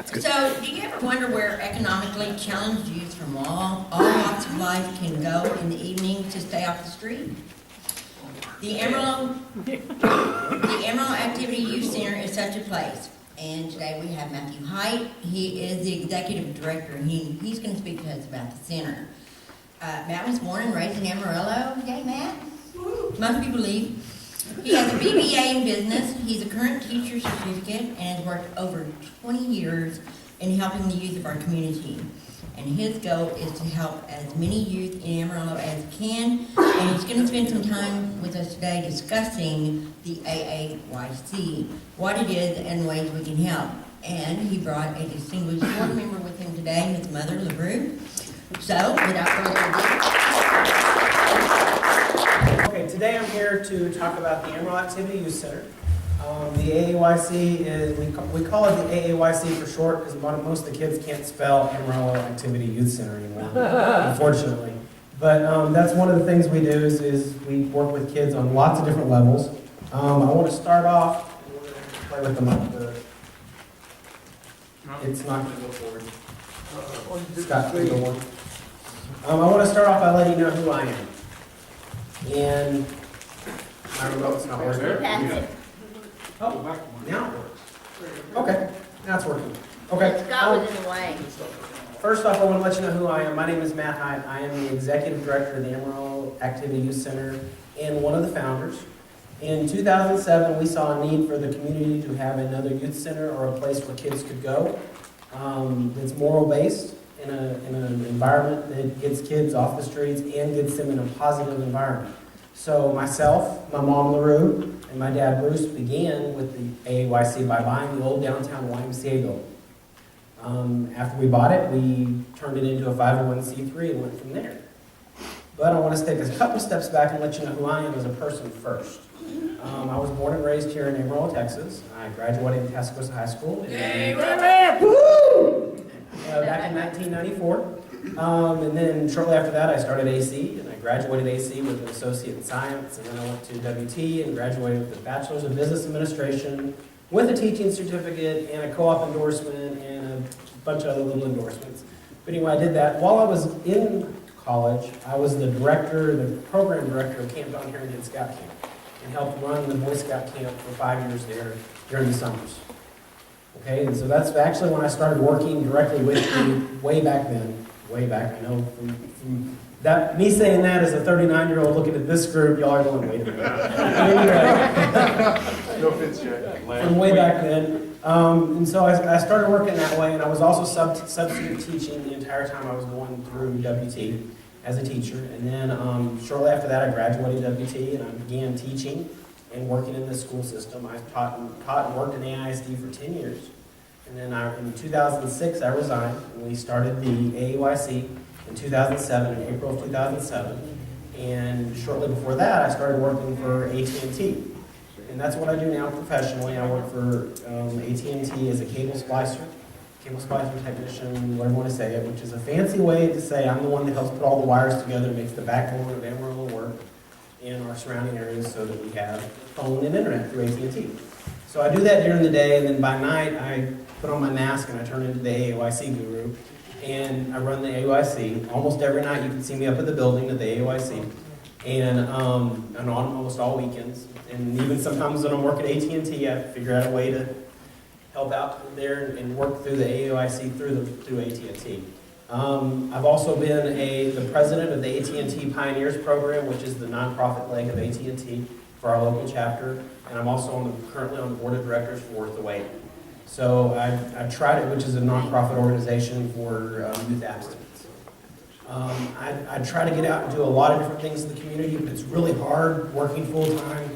So, do you ever wonder where economically challenged youth from all walks of life can go in the evening to stay off the street? The Amarillo Activity Youth Center is such a place. And today we have Matthew Hite. He is the Executive Director, and he's going to speak to us about the center. Matt was born and raised in Amarillo. Yay, Matt. Most people leave. He has a BBA in business. He's a current teacher certificate and has worked over 20 years in helping the youth of our community. And his goal is to help as many youth in Amarillo as he can. And he's going to spend some time with us today discussing the AAYC, what it is and ways we can help. And he brought a distinguished board member with him today, his mother, LaRue. So, without further ado. Okay, today I'm here to talk about the Amarillo Activity Youth Center. The AAYC is, we call it the AAYC for short because most of the kids can't spell Amarillo Activity Youth Center anymore, unfortunately. But that's one of the things we do is we work with kids on lots of different levels. I want to start off, play with the mic. It's not going to go forward. Scott, please go on. I want to start off by letting you know who I am. And I don't know, it's not working. Oh, now it works. Okay, now it's working. Okay. Scott was in the way. First off, I want to let you know who I am. My name is Matt Hite. I am the Executive Director of the Amarillo Activity Youth Center and one of the founders. In 2007, we saw a need for the community to have another youth center or a place where kids could go that's moral-based in an environment that gets kids off the streets and gets them in a positive environment. So myself, my mom LaRue, and my dad Bruce began with the AAYC by buying the old downtown YMCA building. After we bought it, we turned it into a 501c3 and went from there. But I want to take a couple steps back and let you know who I am as a person first. I was born and raised here in Amarillo, Texas. I graduated in Tascosa High School back in 1994. And then shortly after that, I started AC, and I graduated AC with an Associate in Science, and then I went to WT and graduated with a Bachelor's of Business Administration with a teaching certificate and a co-op endorsement and a bunch of other little endorsements. But anyway, I did that. While I was in college, I was the program director of Camp Don Harrington Scout Camp and helped run the Boy Scout camp for 5 years there during the summers. Okay, and so that's actually when I started working directly with you way back then. Way back, I know from that, me saying that as a 39-year-old looking at this group, y'all are going, wait a minute. No offense, Jack. From way back then. And so I started working that way, and I was also substitute teaching the entire time I was going through WT as a teacher. And then shortly after that, I graduated WT, and I began teaching and working in the school system. I taught and worked in AISD for 10 years. And then in 2006, I resigned, and we started the AAYC in 2007, in April of 2007. And shortly before that, I started working for AT&T. And that's what I do now professionally. I work for AT&T as a cable splicer technician, whatever you want to say it, which is a fancy way to say I'm the one that helps put all the wires together, makes the backbone of Amarillo work in our surrounding areas so that we have phone and internet through AT&T. So I do that during the day, and then by night I put on my mask and I turn into the AAYC guru, and I run the AAYC. Almost every night you can see me up at the building at the AAYC, and on almost all weekends. And even sometimes when I'm working at AT&T, I figure out a way to help out there and work through the AAYC through AT&T. I've also been the president of the AT&T Pioneers Program, which is the nonprofit leg of AT&T for our local chapter, and I'm also currently on the board of directors for Worth the Wait. So I tried it, which is a nonprofit organization for youth abstinence. I try to get out and do a lot of different things in the community, but it's really hard working full-time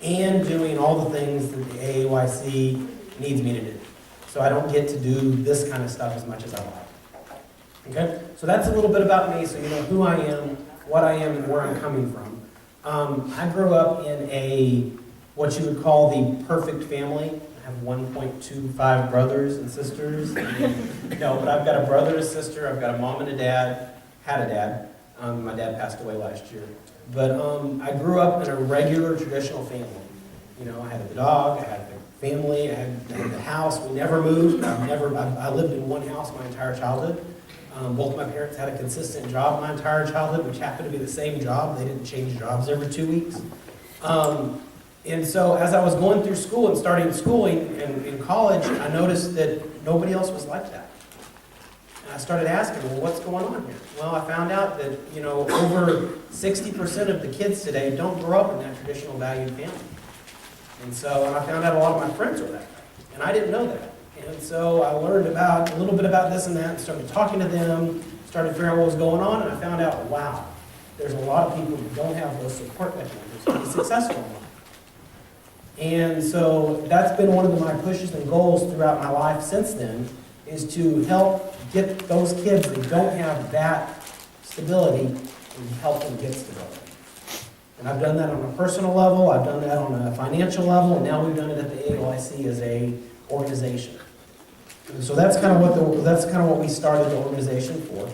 and doing all the things that the AAYC needs me to do. So I don't get to do this kind of stuff as much as I like. Okay, so that's a little bit about me, so you know who I am, what I am, and where I'm coming from. I grew up in what you would call the perfect family. I have 1.25 brothers and sisters. No, but I've got a brother and a sister. I've got a mom and a dad. Had a dad. My dad passed away last year. But I grew up in a regular, traditional family. You know, I had the dog, I had the family, I had the house. We never moved. I lived in one house my entire childhood. Both my parents had a consistent job my entire childhood, which happened to be the same job. They didn't change jobs every 2 weeks. And so as I was going through school and starting schooling and in college, I noticed that nobody else was like that. And I started asking, well, what's going on here? Well, I found out that, you know, over 60% of the kids today don't grow up in that traditional valued family. And I found out a lot of my friends were that way. And I didn't know that. And so I learned a little bit about this and that, and started talking to them, started figuring out what was going on, and I found out, wow, there's a lot of people who don't have those support mechanisms to be successful in life. And so that's been one of my pushes and goals throughout my life since then, is to help get those kids that don't have that stability and help them get stability. And I've done that on a personal level, I've done that on a financial level, and now we've done it at the AAYC as a organization. And so that's kind of what we started the organization for.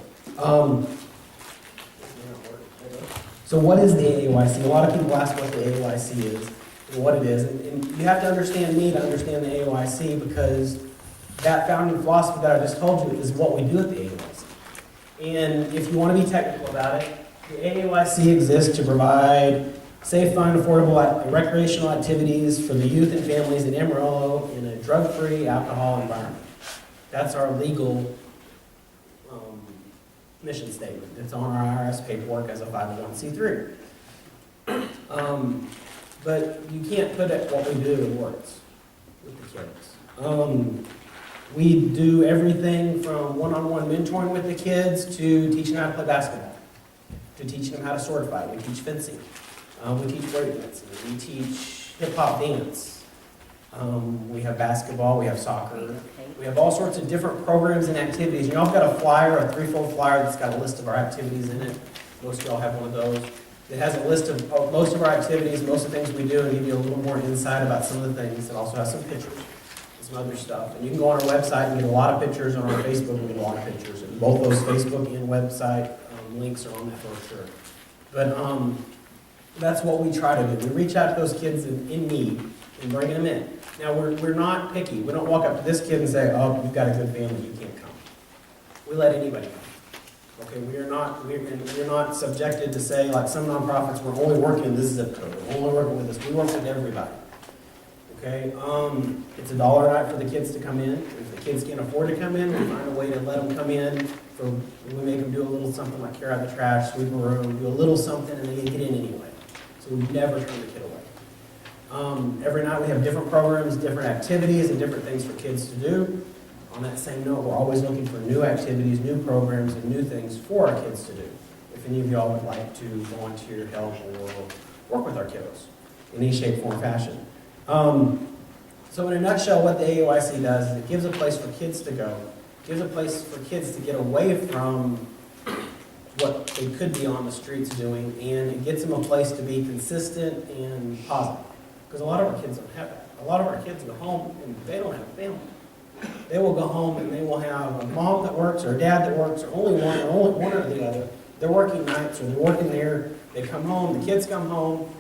So what is the AAYC? A lot of people ask what the AAYC is and what it is. And you have to understand me to understand the AAYC, because that founding philosophy that I just told you is what we do at the AAYC. And if you want to be technical about it, the AAYC exists to provide safe, fun, affordable recreational activities for the youth and families in Amarillo in a drug-free alcohol environment. That's our legal mission statement. It's on our IRS paperwork as a 501c3. But you can't put it what we do in words with the kids. We do everything from one-on-one mentoring with the kids to teaching them how to play basketball, to teaching them how to sword fight. We teach fencing. We teach breakdancing. We teach hip-hop dance. We have basketball. We have soccer. We have all sorts of different programs and activities. You know, I've got a flyer, a 3-fold flyer that's got a list of our activities in it. Most of y'all have one of those. It has a list of most of our activities, most of the things we do, and give you a little more insight about some of the things. It also has some pictures and some other stuff. And you can go on our website and get a lot of pictures. On our Facebook, we get a lot of pictures. And both those Facebook and website links are on that brochure. But that's what we try to do. We reach out to those kids in need and bring them in. Now, we're not picky. We don't walk up to this kid and say, oh, you've got a good family, you can't come. We let anybody come. Okay, we're not subjected to say, like some nonprofits, we're only working in this zip code, we're only working with this. We work with everybody. Okay, it's $1 a night for the kids to come in. If the kids can't afford to come in, we find a way to let them come in. We make them do a little something like carry out the trash, sweep a room, do a little something, and they get in anyway. So we never turn the kid away. Every night we have different programs, different activities, and different things for kids to do. On that same note, we're always looking for new activities, new programs, and new things for our kids to do. If any of y'all would like to volunteer, help, or work with our kiddos in any shape, form, or fashion. So in a nutshell, what the AAYC does is it gives a place for kids to go, gives a place for kids to get away from what they could be on the streets doing, and it gets them a place to be consistent and positive. Because a lot of our kids don't have that. A lot of our kids go home and they don't have a family. They will go home and they will have a mom that works or a dad that works, or only one or the other. They're working nights or they're working there. They come home, the kids come home.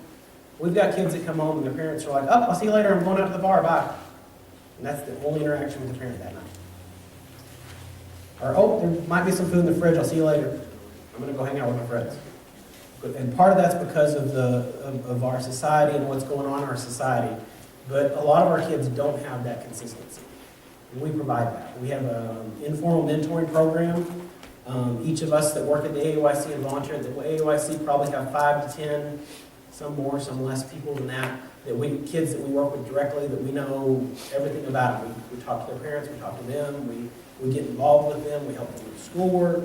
We've got kids that come home and their parents are like, oh, I'll see you later, I'm going out to the bar, bye. And that's the only interaction with the parent that night. Or, oh, there might be some food in the fridge, I'll see you later. I'm going to go hang out with my friends. And part of that's because of our society and what's going on in our society. But a lot of our kids don't have that consistency. And we provide that. We have an informal mentoring program. Each of us that work at the AAYC and volunteer at the AAYC probably have 5 to 10, some more, some less people than that, kids that we work with directly that we know everything about. We talk to their parents, we talk to them, we get involved with them, we help them with schoolwork,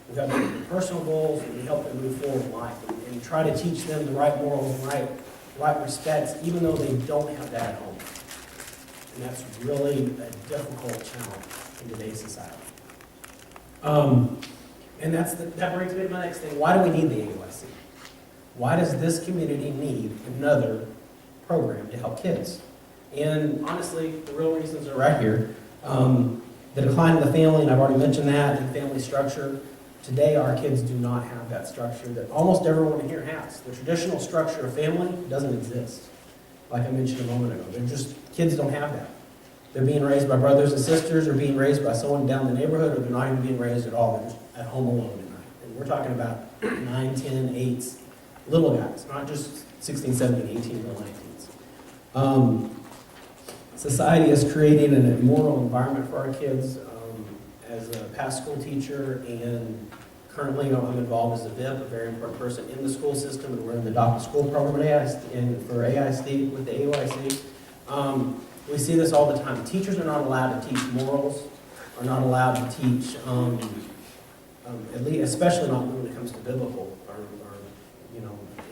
we help them with personal goals, and we help them move forward in life and try to teach them the right morals and right respects, even though they don't have that at home. And that's really a difficult challenge in today's society. And that brings me to my next thing. Why do we need the AAYC? Why does this community need another program to help kids? And honestly, the real reasons are right here. The decline in the family, and I've already mentioned that, and family structure. Today, our kids do not have that structure that almost everyone here has. The traditional structure of family doesn't exist. like I mentioned a moment ago. Kids don't have that. They're being raised by brothers and sisters, or being raised by someone down the neighborhood, or they're not even being raised at all. They're just at home alone at night. And we're talking about 9, 10, 8s, little guys, not just 16, 17, 18, or 19s. Society has created an immoral environment for our kids. As a past school teacher, and currently I'm involved as a VIP, a very important person in the school system, and we're in the Adopt a School program for AIC with the AAYC. We see this all the time. Teachers are not allowed to teach morals, are not allowed to teach, at least, especially not when it comes to biblical or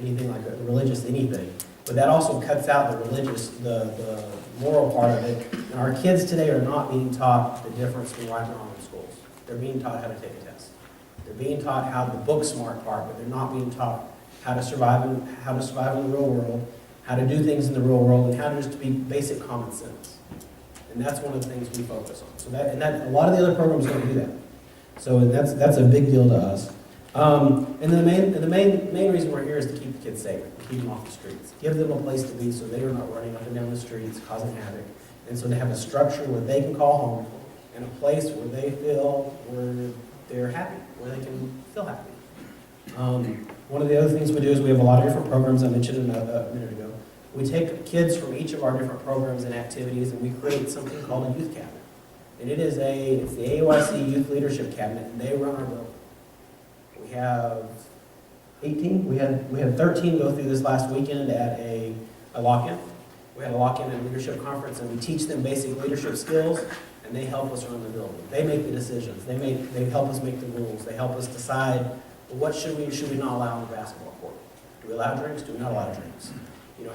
anything like that, religious anything. But that also cuts out the religious, the moral part of it. And our kids today are not being taught the difference between right and wrong in schools. They're being taught how to take a test. They're being taught how the book smart part, but they're not being taught how to survive in the real world, how to do things in the real world, and how to just be basic common sense. And that's one of the things we focus on. So that a lot of the other programs don't do that. So that's a big deal to us. And the main reason we're here is to keep the kids safe, to keep them off the streets, give them a place to be so they are not running up and down the streets causing havoc, and so they have a structure where they can call home and a place where they feel where they're happy, where they can feel happy. One of the other things we do is we have a lot of different programs I mentioned a minute ago. We take kids from each of our different programs and activities, and we create something called a youth cabinet. And it's the AAYC Youth Leadership Cabinet, and they run our building. We have 18. We had 13 go through this last weekend at a lock-in. We had a lock-in and leadership conference, and we teach them basic leadership skills, and they help us run the building. They make the decisions. They help us make the rules. They help us decide, well, what should we not allow on the basketball court? Do we allow drinks? Do we not allow drinks?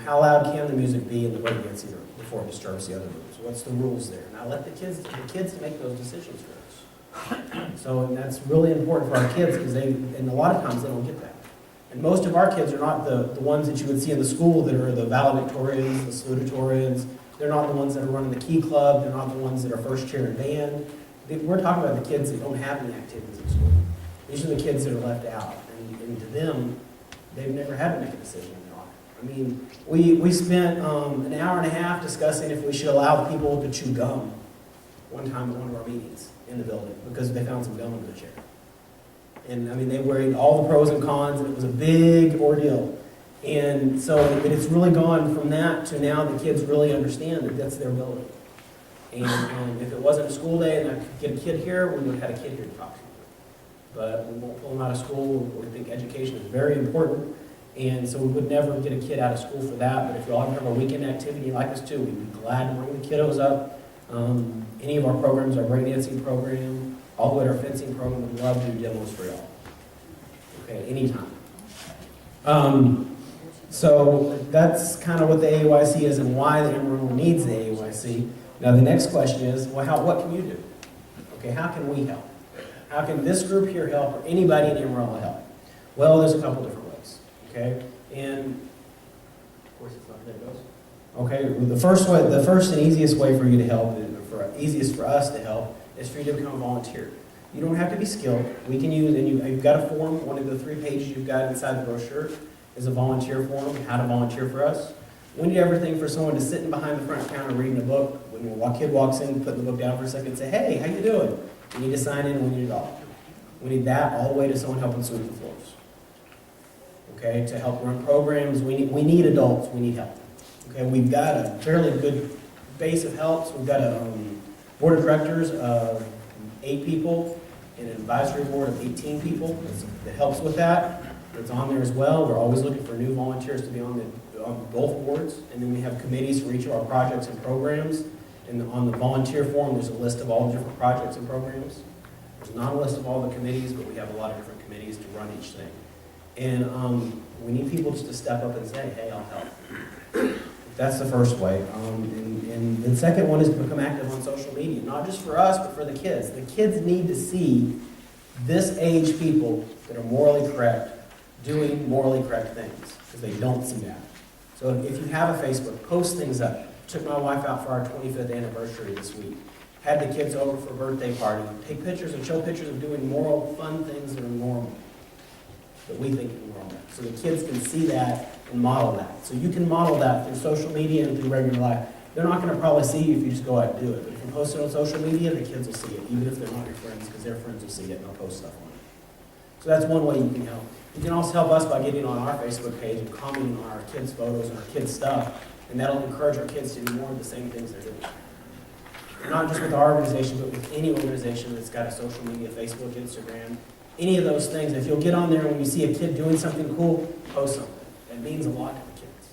How loud can the music be in the breakdancing room before it disturbs the other rooms? What's the rules there? Now let the kids make those decisions for us. So that's really important for our kids because and a lot of times they don't get that. And most of our kids are not the ones that you would see in the school that are the valedictorians, the salutatorians. They're not the ones that are running the key club. They're not the ones that are first chair in band. We're talking about the kids that don't have any activities in school. These are the kids that are left out. And to them, they've never had to make a decision in their life. I mean, we spent an hour and a half discussing if we should allow people to chew gum one time at one of our meetings in the building because they found some gum under the chair. And I mean, they weighed all the pros and cons, and it was a big ordeal. And so it's really gone from that to now the kids really understand that that's their building. And if it wasn't a school day and I could get a kid here, we would have had a kid here to talk to. But we won't pull them out of school. We think education is very important. And so we would never get a kid out of school for that. But if you all have a weekend activity like us too, we'd be glad to bring the kiddos up. Any of our programs, our breakdancing program, all the way to our fencing program, we'd love to do demos for y'all. Okay, anytime. So that's kind of what the AAYC is and why the Amarillo needs the AAYC. Now the next question is, well, what can you do? Okay, how can we help? How can this group here help or anybody in Amarillo help? Well, there's a couple different ways. Okay, and of course it's not there it goes. Okay, well, the first and easiest way for you to help, easiest for us to help, is for you to become a volunteer. You don't have to be skilled. We can use, and you've got a form, one of the 3 pages you've got inside the brochure is a volunteer form, how to volunteer for us. We need everything for someone to sitting behind the front counter reading a book. When a kid walks in, put the book down for a second and say, hey, how you doing? We need to sign in, we need it all. We need that all the way to someone helping sweep the floors. Okay, to help run programs, we need adults, we need help. Okay, we've got a fairly good base of helps. We've got a board of directors of 8 people and an advisory board of 18 people that helps with that. It's on there as well. We're always looking for new volunteers to be on both boards. And then we have committees for each of our projects and programs. And on the volunteer form, there's a list of all the different projects and programs. There's not a list of all the committees, but we have a lot of different committees to run each thing. And we need people just to step up and say, hey, I'll help. That's the first way. And the second one is to become active on social media, not just for us, but for the kids. The kids need to see this age people that are morally correct doing morally correct things, because they don't see that. So if you have a Facebook, post things up. Took my wife out for our 25th anniversary this week. Had the kids over for a birthday party. Take pictures and show pictures of doing moral, fun things that are normal. that we think can grow that. So the kids can see that and model that. So you can model that through social media and through regular life. They're not going to probably see you if you just go out and do it. But if you post it on social media, the kids will see it, even if they're not your friends, because their friends will see it and they'll post stuff on it. So that's one way you can help. You can also help us by getting on our Facebook page and commenting on our kids' photos and our kids' stuff, and that'll encourage our kids to do more of the same things they're doing. And not just with our organization, but with any organization that's got a social media, Facebook, Instagram, any of those things. If you'll get on there and when you see a kid doing something cool, post something. That means a lot to the kids.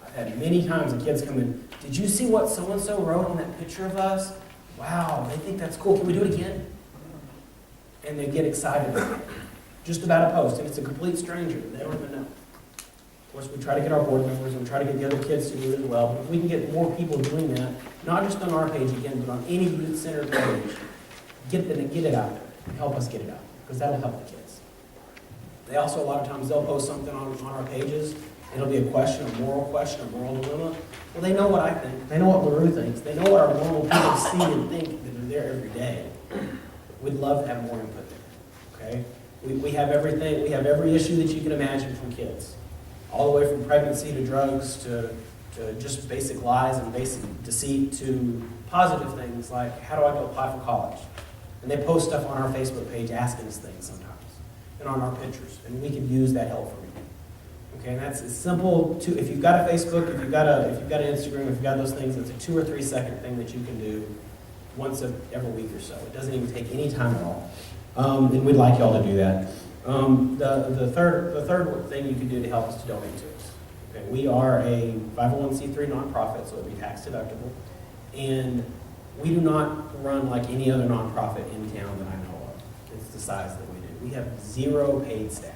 I've had many times the kids come in, did you see what so-and-so wrote on that picture of us? Wow, they think that's cool. Can we do it again? And they get excited just about a post, and it's a complete stranger. They don't even know. Of course, we try to get our board members, and we try to get the other kids to do it as well. But if we can get more people doing that, not just on our page again, but on any youth-centered page, get it out there. Help us get it out, because that'll help the kids. They also, a lot of times, they'll post something on our pages, and it'll be a question, a moral dilemma. Well, they know what I think. They know what LaRue thinks. They know what our normal people see and think that are there every day. We'd love to have more input there, okay? We have everything. We have every issue that you can imagine from kids, all the way from pregnancy to drugs to just basic lies and basic deceit to positive things like, how do I go apply for college? And they post stuff on our Facebook page asking us things sometimes, and on our pictures, and we can use that help from you. Okay, and that's simple. If you've got a Facebook, if you've got an Instagram, if you've got those things, it's a 2 or 3 second thing that you can do once every week or so. It doesn't even take any time at all. And we'd like y'all to do that. The third thing you can do to help us to donate to us. Okay, we are a 501c3 nonprofit, so it'll be tax deductible. And we do not run like any other nonprofit in town that I know of. It's the size that we do. We have 0 paid staff.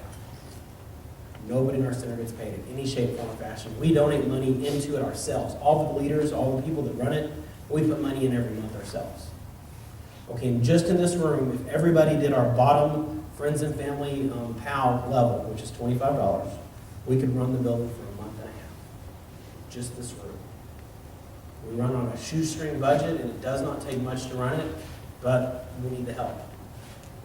Nobody in our center gets paid in any shape, form, or fashion. We donate money into it ourselves. All the leaders, all the people that run it, we put money in every month ourselves. Okay, and just in this room, if everybody did our bottom friends and family PAL level, which is $25, we could run the building for a month and a half. Just this room. We run on a shoestring budget, and it does not take much to run it, but we need the help.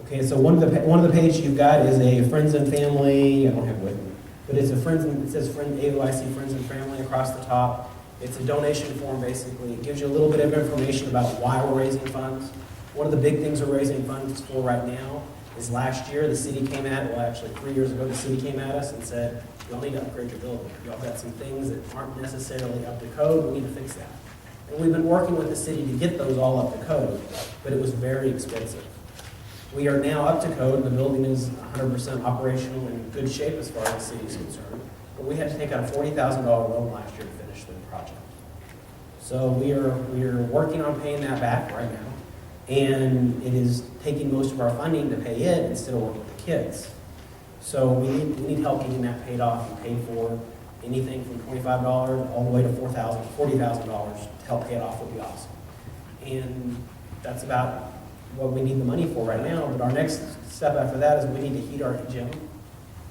Okay, so one of the pages you've got is a friends and family. I don't have it with me, but it's a friends. It says AAYC Friends and Family across the top. It's a donation form, basically. It gives you a little bit of information about why we're raising funds. One of the big things we're raising funds for right now is last year the city came at, well actually 3 years ago, the city came at us and said, y'all need to upgrade your building. Y'all got some things that aren't necessarily up to code, we need to fix that. And we've been working with the city to get those all up to code, but it was very expensive. We are now up to code, the building is 100% operational and in good shape as far as the city is concerned. But we had to take out a $40,000 loan last year to finish the project. So we are working on paying that back right now. And it is taking most of our funding to pay it instead of working with the kids. So we need help getting that paid off and paid for. Anything from $25 all the way to $40,000 to help pay it off would be awesome. And that's about what we need the money for right now. But our next step after that is we need to heat our gym.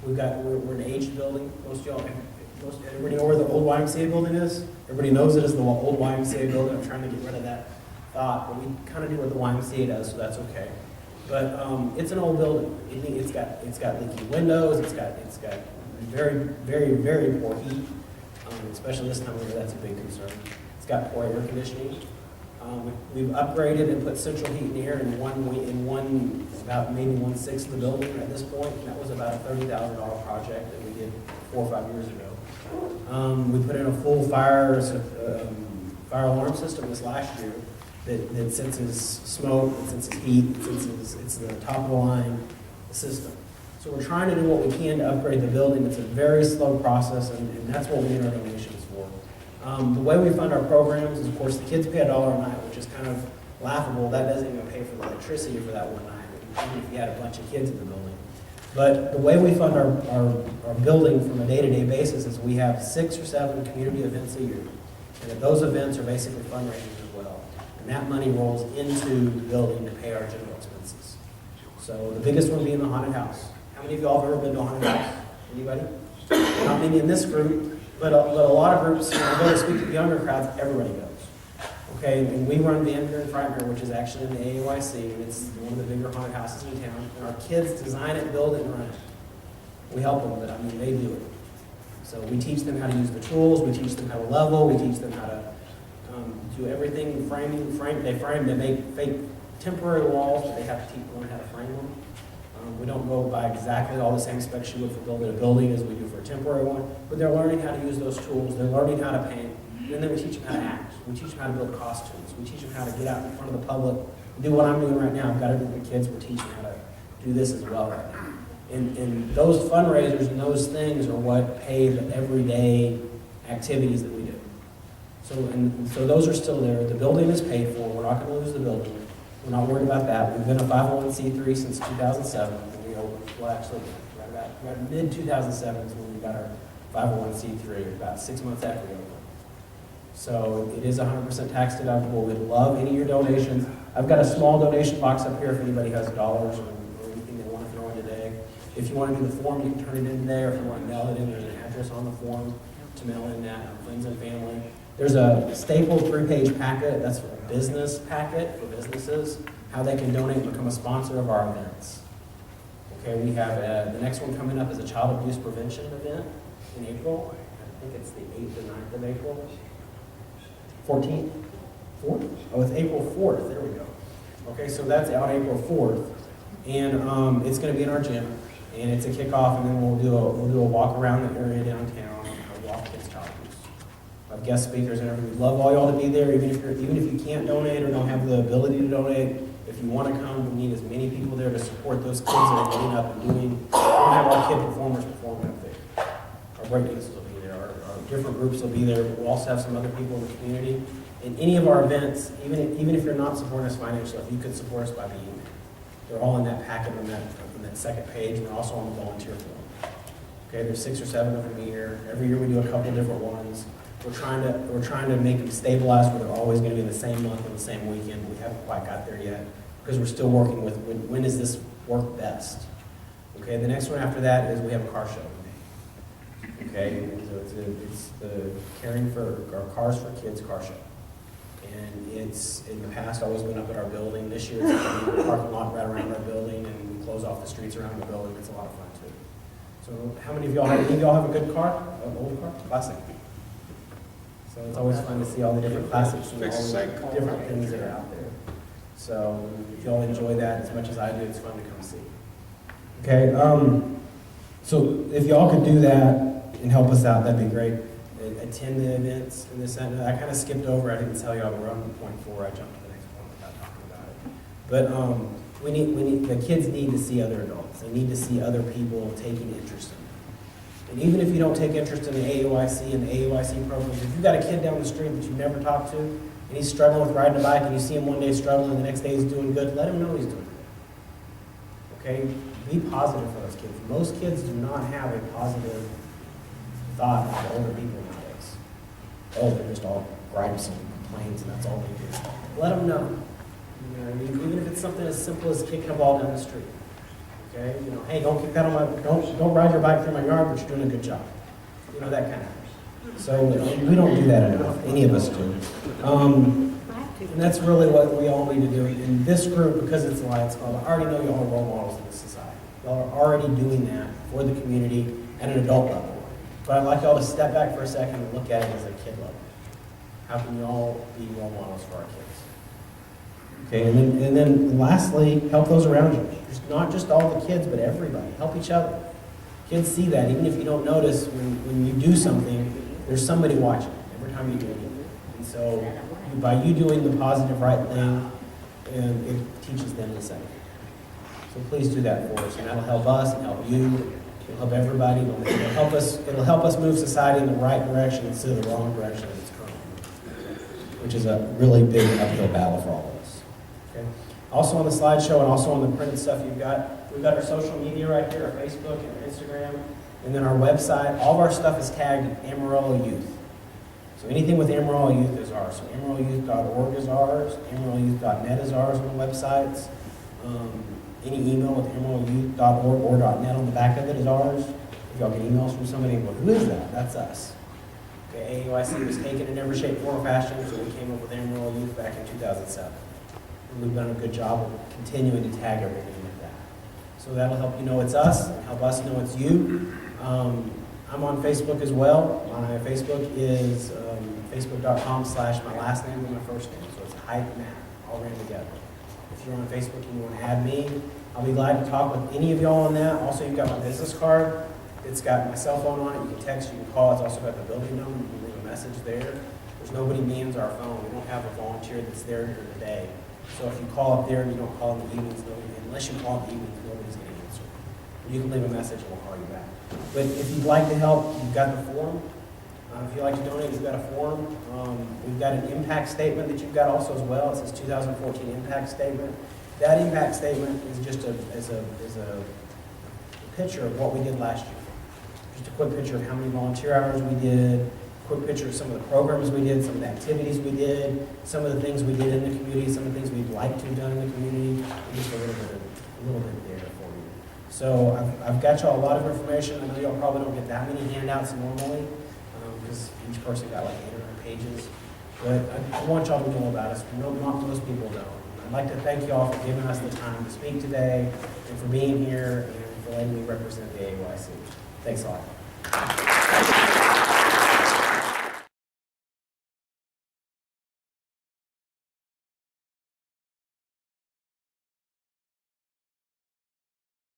We're an aged building. Everybody know where the old YMCA building is? Everybody knows it as the old YMCA building. I'm trying to get rid of that thought, but we kind of do what the YMCA does, so that's okay. But it's an old building. It's got leaky windows. It's got very, very, very poor heat, especially this time of year. That's a big concern. It's got poor air conditioning. We've upgraded and put central heat and air in about maybe 1/6 of the building at this point. And that was about a $30,000 project that we did 4 or 5 years ago. We put in a full fire alarm system this last year that senses smoke, it senses heat, it's the top of the line system. So we're trying to do what we can to upgrade the building. It's a very slow process, and that's what we need our donations for. The way we fund our programs is, of course, the kids pay $1 a night, which is kind of laughable. That doesn't even pay for the electricity for that one night, even if you had a bunch of kids in the building. But the way we fund our building from a day-to-day basis is we have 6 or 7 community events a year. And those events are basically fundraisers as well. And that money rolls into the building to pay our general expenses. So the biggest one being the haunted house. How many of y'all have ever been to a haunted house? Anybody? Not many in this group, but a lot of groups, when I go to speak to the younger crowds, everybody goes. Okay, and we run Vandermeer and Frightmare, which is actually in the AAYC, and it's one of the bigger haunted houses in town. And our kids design it, build it, and run it. We help them, but I mean, they do it. So we teach them how to use the tools, we teach them how to level, we teach them how to do everything, they make fake temporary walls, but they have to learn how to frame them. We don't go by exactly all the same specs you would for building a building as we do for a temporary one, but they're learning how to use those tools, they're learning how to paint, and then we teach them how to act. We teach them how to build costumes, we teach them how to get out in front of the public, do what I'm doing right now. I've got a group of kids, we're teaching how to do this as well right now. And those fundraisers and those things are what pay the everyday activities that we do. So those are still there. The building is paid for. We're not going to lose the building. We're not worried about that. We've been a 501c3 since 2007. And we opened, well, actually, right mid-2007 is when we got our 501c3, about 6 months after we opened. So it is 100% tax deductible. We'd love any of your donations. I've got a small donation box up here if anybody has dollars or anything they want to throw in today. If you want to do the form, you can turn it in today, or if you want to mail it in, there's an address on the form to mail in that, friends and family. There's a stapled 3-page packet, that's a business packet for businesses, how they can donate and become a sponsor of our events. Okay, we have the next one coming up is a child abuse prevention event in April. I think it's the 8th or 9th of April. 14th? 4th? Oh, it's April 4th, there we go. Okay, so that's out April 4th. And it's going to be in our gym, and it's a kickoff, and then we'll do a walk around the area downtown, a walk against child abuse. Of guest speakers and everything. We'd love all y'all to be there, even if you can't donate or don't have the ability to donate. If you want to come, we need as many people there to support those kids that are getting up and doing. We're going to have our kid performers performing up there. Our breakdancers will be there. Our different groups will be there. But we'll also have some other people in the community. In any of our events, even if you're not supporting us financially, you could support us by being there. They're all in that packet on that second page, and they're also on the volunteer form. Okay, there's 6 or 7 of them a year. Every year we do a couple different ones. We're trying to make them stabilized where they're always going to be in the same month and the same weekend. We haven't quite got there yet because we're still working with when does this work best. Okay, the next one after that is we have a car show. Okay, and so it's the Caring for our Cars for Kids car show. And it's in the past always been up at our building. This year it's going to be in the parking lot right around our building, and we close off the streets around the building. It's a lot of fun too. So how many of y'all have a good car? An old car? Classic. So it's always fun to see all the different classics and all the different things that are out there. So if y'all enjoy that as much as I do, it's fun to come see. Okay, so if y'all could do that and help us out, that'd be great. Attend the events and this and that. I kind of skipped over. I didn't tell y'all we're on point 4. I jumped to the next point without talking about it. But the kids need to see other adults. They need to see other people taking interest in it. And even if you don't take interest in the AAYC and the AAYC programs, if you've got a kid down the street that you've never talked to, and he's struggling with riding a bike, and you see him one day struggling, and the next day he's doing good, let him know he's doing good. Okay? Be positive for those kids. Most kids do not have a positive thought of older people nowadays. Oh, they're just all gripes and complaints, and that's all they do. Let them know. You know, even if it's something as simple as kicking a ball down the street. Okay, you know, hey, don't kick that on my, don't ride your bike through my yard, but you're doing a good job. You know, that kind of thing. So we don't do that enough. Any of us do. And that's really what we all need to do. In this group, because it's Lions Club, I already know y'all are role models in this society. Y'all are already doing that for the community at an adult level. But I'd like y'all to step back for a second and look at it as a kid level. How can y'all be role models for our kids? Okay, and then lastly, help those around you. Not just all the kids, but everybody. Help each other. Kids see that. Even if you don't notice, when you do something, there's somebody watching every time you do anything. And so by you doing the positive, right thing, it teaches them the same. So please do that for us, and that'll help us and help you. It'll help everybody. It'll help us move society in the right direction instead of the wrong direction that it's currently, which is a really big uphill battle for all of us. Okay. Also on the slideshow and also on the printed stuff we've got our social media right here, our Facebook and our Instagram, and then our website. All of our stuff is tagged Amarillo Youth. So anything with Amarillo Youth is ours. So AmarilloYouth.org is ours. AmarilloYouth.net is ours on the websites. Any email with AmarilloYouth.org or .net on the back of it is ours. If y'all get emails from somebody, well, who is that? That's us. Okay, AAYC was taken in every shape, form, or fashion, so we came up with Amarillo Youth back in 2007. And we've done a good job of continuing to tag everything with that. So that'll help you know it's us, and help us know it's you. I'm on Facebook as well. My Facebook is facebook.com/my last name and my first name. So it's Hite Matt, all ran together. If you're on Facebook and you want to add me, I'll be glad to talk with any of y'all on that. Also, you've got my business card. It's got my cell phone on it. You can text, you can call. It's also got the building number. You can leave a message there. There's nobody mans our phone. We don't have a volunteer that's there during the day. So if you call up there and you don't call in the evenings, unless you call in the evenings, nobody's going to answer. You can leave a message and we'll call you back. But if you'd like to help, you've got the form. If you'd like to donate, you've got a form. We've got an impact statement that you've got also as well. It says 2014 impact statement. That impact statement is just a picture of what we did last year. Just a quick picture of how many volunteer hours we did, a quick picture of some of the programs we did, some of the activities we did, some of the things we did in the community, some of the things we'd like to have done in the community, and just a little bit there for you. So I've got y'all a lot of information. I know y'all probably don't get that many handouts normally, because each person got like 800 pages. But I want y'all to know about us. Not most people don't. I'd like to thank y'all for giving us the time to speak today, and for being here, and for letting me represent the AAYC. Thanks a lot.